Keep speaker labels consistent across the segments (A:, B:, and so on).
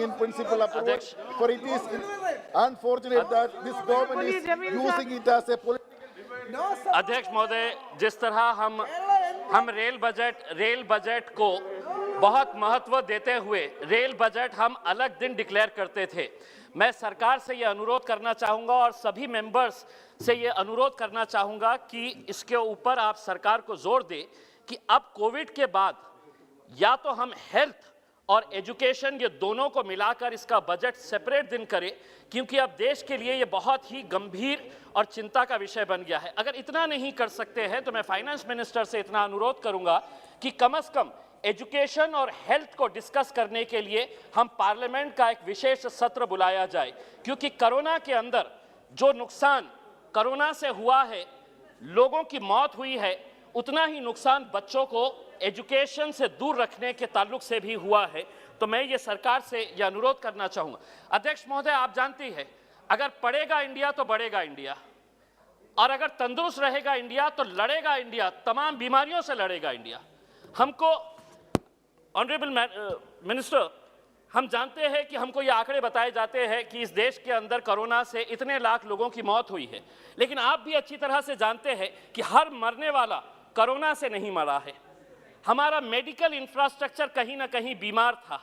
A: in principle approval, for it is unfortunate that this government is using it as a political.
B: अध्यक्ष महोदय, जिस तरह हम rail budget को बहुत महत्व देते हुए रेल बजट हम अलग दिन डिक्लेयर करते थे, मैं सरकार से ये अनुरोध करना चाहूँगा और सभी मेंबर्स से ये अनुरोध करना चाहूँगा कि इसके ऊपर आप सरकार को जोर दें कि अब कोविड के बाद या तो हम हेल्थ और एजुकेशन ये दोनों को मिलाकर इसका बजट सेपरेट दिन करें, क्योंकि अब देश के लिए ये बहुत ही गंभीर और चिंता का विषय बन गया है। अगर इतना नहीं कर सकते हैं तो मैं फाइनेंस मिनिस्टर से इतना अनुरोध करूंगा कि कम से कम एजुकेशन और हेल्थ को डिस्कस करने के लिए हम पार्लियामेंट का एक विशेष सत्र बुलाया जाए, क्योंकि कोरोना के अंदर जो नुकसान कोरोना से हुआ है, लोगों की मौत हुई है, उतना ही नुकसान बच्चों को एजुकेशन से दूर रखने के ताल्लुक से भी हुआ है। तो मैं ये सरकार से ये अनुरोध करना चाहूँगा। अध्यक्ष महोदय, आप जानती है, अगर पढ़ेगा इंडिया तो बढ़ेगा इंडिया, और अगर तंदुरुस्त रहेगा इंडिया तो लड़ेगा इंडिया, तमाम बीमारियों से लड़ेगा इंडिया। हमको ऑनरेबल मिनिस्टर, हम जानते हैं कि हमको ये आंकड़े बताए जाते हैं कि इस देश के अंदर कोरोना से इतने लाख लोगों की मौत हुई है, लेकिन आप भी अच्छी तरह से जानते हैं कि हर मरने वाला कोरोना से नहीं मरा है। हमारा मेडिकल इंफ्रास्ट्रक्चर कहीं ना कहीं बीमार था,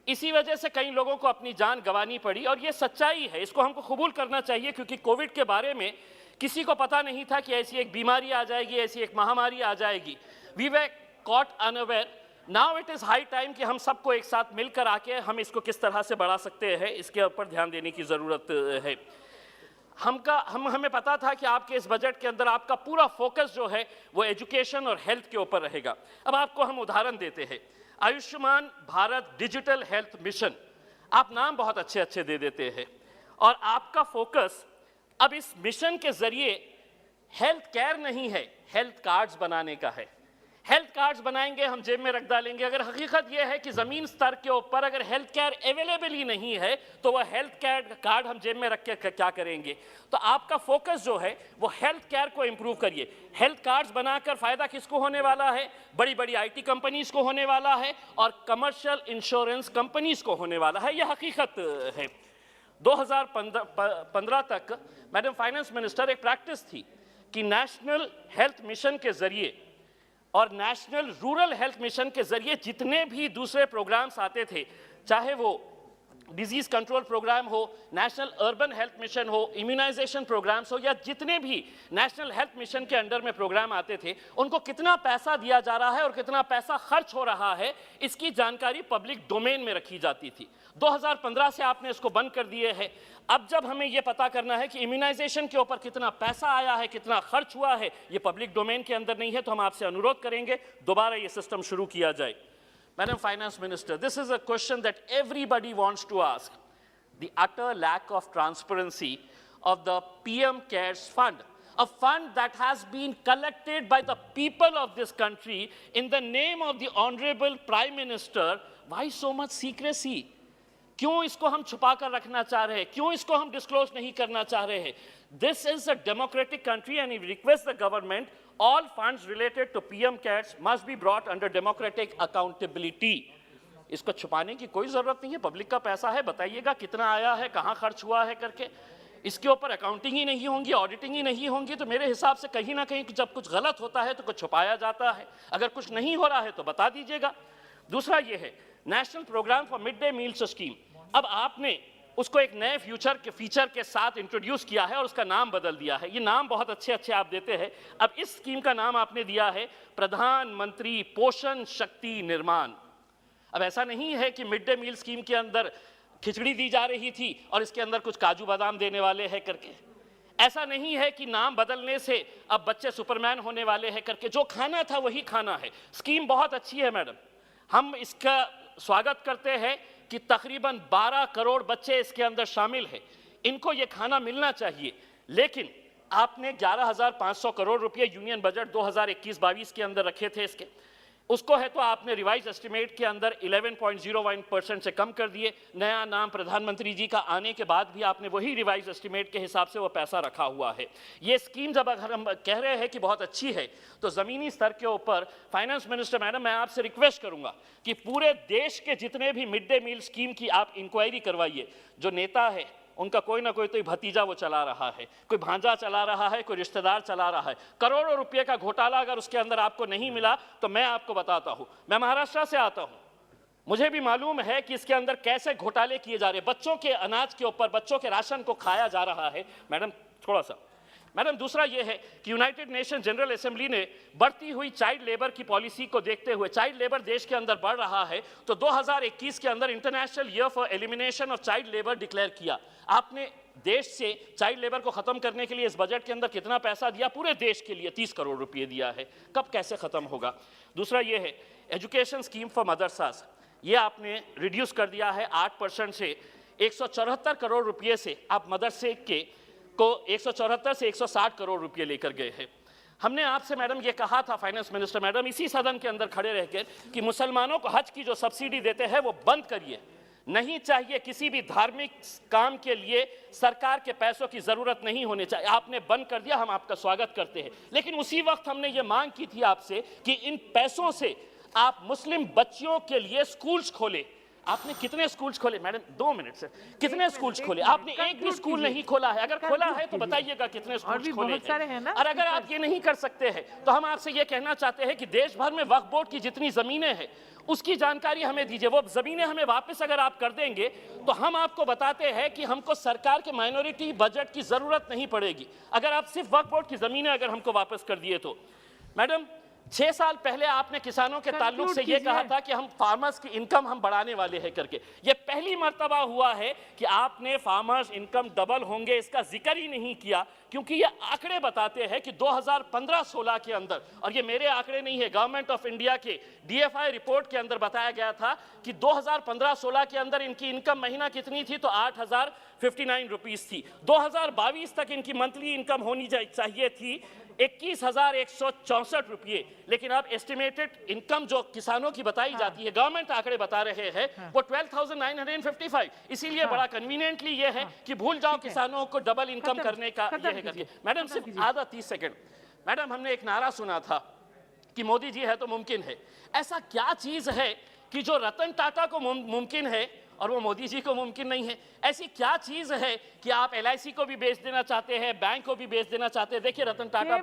B: इसी वजह से कई लोगों को अपनी जान गंवानी पड़ी, और ये सच्चाई है, इसको हमको कबूल करना चाहिए, क्योंकि कोविड के बारे में किसी को पता नहीं था कि ऐसी एक बीमारी आ जाएगी, ऐसी एक महामारी आ जाएगी। We were caught unaware. Now it is high time कि हम सबको एक साथ मिलकर आके हम इसको किस तरह से बढ़ा सकते हैं, इसके ऊपर ध्यान देने की ज़रूरत है। हमें पता था कि आपके इस बजट के अंदर आपका पूरा फोकस जो है वो एजुकेशन और हेल्थ के ऊपर रहेगा। अब आपको हम उदाहरण देते हैं, Ayushman Bharat digital health mission, आप नाम बहुत अच्छे अच्छे दे देते हैं, और आपका फोकस अब इस मिशन के जरिए हेल्थ केयर नहीं है, हेल्थ कार्ड्स बनाने का है। हेल्थ कार्ड्स बनाएंगे, हम जेब में रख डालेंगे। अगर हकीकत यह है कि ज़मीन स्तर के ऊपर अगर हेल्थ केयर अवेलेबल ही नहीं है तो वह हेल्थ केयर कार्ड हम जेब में रख के क्या करेंगे? तो आपका फोकस जो है वो हेल्थ केयर को इम्प्रूव करिए। हेल्थ कार्ड्स बनाकर फ़ायदा किसको होने वाला है? बड़ी बड़ी IT कंपनीज़ को होने वाला है और कमर्शियल इंश्योरेंस कंपनीज़ को होने वाला है। यह हकीकत है। 2015 तक मैडम फाइनेंस मिनिस्टर एक प्रैक्टिस थी कि नेशनल हेल्थ मिशन के ज़रिए और नेशनल रूरल हेल्थ मिशन के जरिए जितने भी दूसरे प्रोग्राम्स आते थे, चाहे वो डिजीज कंट्रोल प्रोग्राम हो, नेशनल अर्बन हेल्थ मिशन हो, इम्यूनाइजेशन प्रोग्राम्स हो, या जितने भी नेशनल हेल्थ मिशन के अंडर में प्रोग्राम आते थे, उनको कितना पैसा दिया जा रहा है और कितना पैसा खर्च हो रहा है, इसकी जानकारी पब्लिक डोमेन में रखी जाती थी। 2015 से आपने इसको बंद कर दिए है। अब जब हमें यह पता करना है कि इम्यूनाइजेशन के ऊपर कितना पैसा आया है, कितना खर्च हुआ है, ये पब्लिक डोमेन के अंदर नहीं है, तो हम आपसे अनुरोध करेंगे दोबारा ये सिस्टम शुरू किया जाए। Madam Finance Minister, this is a question that everybody wants to ask. The utter lack of transparency of the PM CARES Fund, a fund that has been collected by the people of this country in the name of the Honorable Prime Minister. Why so much secrecy? क्यों इसको हम छुपा कर रखना चाह रहे हैं? क्यों इसको हम डिस्क्लोज नहीं करना चाह रहे हैं? This is a democratic country and we request the government, all funds related to PM CARES must be brought under democratic accountability. इसको छुपाने की कोई ज़रूरत नहीं है। पब्लिक का पैसा है, बताइएगा कितना आया है, कहाँ खर्च हुआ है करके। इसके ऊपर अकाउंटिंग ही नहीं होंगी, ऑडिटिंग ही नहीं होंगी, तो मेरे हिसाब से कहीं ना कहीं जब कुछ गलत होता है तो कुछ छुपाया जाता है। अगर कुछ नहीं हो रहा है तो बता दीजिएगा। दूसरा ये है national programme for mid day meals scheme. अब आपने उसको एक नए फीचर के साथ इंट्रोड्यूस किया है और उसका नाम बदल दिया है। ये नाम बहुत अच्छे अच्छे आप देते हैं। अब इस स्कीम का नाम आपने दिया है प्रधानमंत्री पोषण शक्ति निर्माण। अब ऐसा नहीं है कि मिड डे मील स्कीम के अंदर खिचड़ी दी जा रही थी और इसके अंदर कुछ काजू बादाम देने वाले हैं करके। ऐसा नहीं है कि नाम बदलने से अब बच्चे सुपरमैन होने वाले हैं करके। जो खाना था वही खाना है। स्कीम बहुत अच्छी है मैडम, हम इसका स्वागत करते हैं कि तकरीबन 12 करोड़ बच्चे इसके अंदर शामिल हैं। इनको ये खाना मिलना चाहिए, लेकिन आपने 11,500 करोड़ रुपए यूनियन बजट 2021-22 के अंदर रखे थे इसके। उसको है तो आपने रिवाइज एस्टिमेट के अंदर 11.01% से कम कर दिए। नया नाम प्रधानमंत्री जी का आने के बाद भी आपने वही रिवाइज एस्टिमेट के हिसाब से वो पैसा रखा हुआ है। ये स्कीम जब अगर हम कह रहे हैं कि बहुत अच्छी है, तो ज़मीनी स्तर के ऊपर फाइनेंस मिनिस्टर मैडम, मैं आपसे रिक्वेस्ट करूंगा कि पूरे देश के जितने भी मिड डे मील स्कीम की आप इंक्वायरी करवाइए। जो नेता है उनका कोई ना कोई तो भतीजा वो चला रहा है, कोई भांजा चला रहा है, कोई रिश्तेदार चला रहा है। करोड़ों रुपए का घोटाला अगर उसके अंदर आपको नहीं मिला तो मैं आपको बताता हूं, मैं महाराष्ट्र से आता हूं, मुझे भी मालूम है कि इसके अंदर कैसे घोटाले किए जा रहे हैं। बच्चों के अनाज के ऊपर, बच्चों के राशन को खाया जा रहा है। मैडम थोड़ा सा, मैडम दूसरा ये है कि यूनाइटेड नेशन जनरल असेंबली ने बढ़ती हुई चाइल्ड लेबर की पॉलिसी को देखते हुए, चाइल्ड लेबर देश के अंदर बढ़ रहा है, तो 2021 के अंदर international year for elimination of child labour declare किया। आपने देश से चाइल्ड लेबर को खत्म करने के लिए इस बजट के अंदर कितना पैसा दिया? पूरे देश के लिए 30 करोड़ रुपए दिया है। कब कैसे खत्म होगा? दूसरा ये है एजुकेशन स्कीम फॉर मदरसास, ये आपने रिड्यूस कर दिया है 8% से 174 करोड़ रुपए से आप मदरसे के को 174 से 160 करोड़ रुपए लेकर गए हैं। हमने आपसे मैडम ये कहा था फाइनेंस मिनिस्टर मैडम, इसी सदन के अंदर खड़े रहकर, कि मुसलमानों को हज की जो सब्सिडी देते हैं वो बंद करिए। नहीं चाहिए, किसी भी धार्मिक काम के लिए सरकार के पैसों की जरूरत नहीं होनी चाहिए। आपने बंद कर दिया, हम आपका स्वागत करते हैं। लेकिन उसी वक्त हमने ये मांग की थी आपसे कि इन पैसों से आप मुस्लिम बच्चियों के लिए स्कूल्स खोले। आपने कितने स्कूल्स खोले मैडम? 2 मिनट से, कितने स्कूल्स खोले? आपने एक भी स्कूल नहीं खोला है। अगर खोला है तो बताइएगा कितने स्कूल्स खोले हैं। और अगर आप ये नहीं कर सकते हैं तो हम आपसे ये कहना चाहते हैं कि देश भर में वक्फ बोर्ड की जितनी जमीनें हैं उसकी जानकारी हमें दीजिए। वो जमीनें हमें वापस अगर आप कर देंगे तो हम आपको बताते हैं कि हमको सरकार के माइनॉरिटी बजट की जरूरत नहीं पड़ेगी, अगर आप सिर्फ वक्फ बोर्ड की जमीनें अगर हमको वापस कर दिए तो। मैडम 6 साल पहले आपने किसानों के ताल्लुक से ये कहा था कि हम फार्मर्स की इनकम हम बढ़ाने वाले हैं करके। ये पहली मर्तबा हुआ है कि आपने फार्मर्स इनकम डबल होंगे इसका जिक्र ही नहीं किया, क्योंकि ये आंकड़े बताते हैं कि 2015-16 के अंदर, और ये मेरे आंकड़े नहीं है, गवर्नमेंट ऑफ इंडिया के DFI रिपोर्ट के अंदर बताया गया था कि 2015-16 के अंदर इनकी इनकम महीना कितनी थी, तो 8,059 रुपीस थी। 2022 तक इनकी मंथली इनकम होनी चाहिए थी 21,164 रुपये, लेकिन अब एस्टिमेटेड इनकम जो किसानों की बताई जाती है, गवर्नमेंट आंकड़े बता रहे हैं, वो 12,955। इसीलिए बड़ा कन्वीनियंटली ये है कि भूल जाओ किसानों को डबल इनकम करने का ये है करके। मैडम सिर्फ आधा 30 सेकंड। मैडम हमने एक नारा सुना था कि मोदी जी है तो मुमकिन है। ऐसा क्या चीज है कि जो रतन टाटा को मुमकिन है और वो मोदी जी को मुमकिन नहीं है? ऐसी क्या चीज है कि आप LIC को भी बेच देना चाहते हैं, बैंक को भी बेच देना चाहते हैं? देखिए रतन टाटा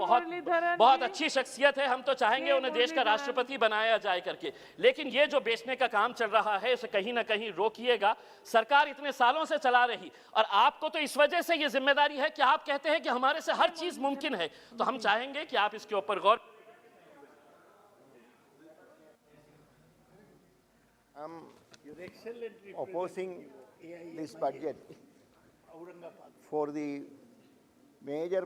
B: बहुत अच्छी शख्सियत है, हम तो चाहेंगे उन्हें देश का राष्ट्रपति बनाया जाए करके, लेकिन ये जो बेचने का काम चल रहा है इसे कहीं ना कहीं रोकिएगा। सरकार इतने सालों से चला रही, और आपको तो इस वजह से ये जिम्मेदारी है कि आप कहते हैं कि हमारे से हर चीज मुमकिन है, तो हम चाहेंगे कि आप इसके ऊपर गौर।
C: Opposing this budget for the major